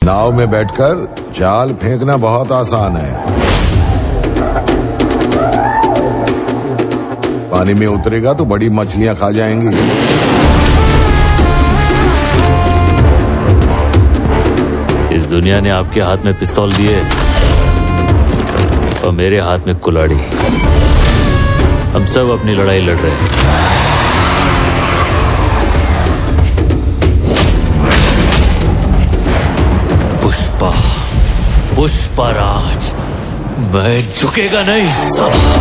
नाव में बैठकर जाल फेंकना बहुत आसान है, पानी में उतरेगा तो बड़ी मछलियां खा जाएंगी। इस दुनिया ने आपके हाथ में पिस्तौल दिए और मेरे हाथ में कुल्हाड़ी। हम सब अपनी लड़ाई लड़ रहे हैं। पुष्पा राज, मैं झुकेगा नहीं साला।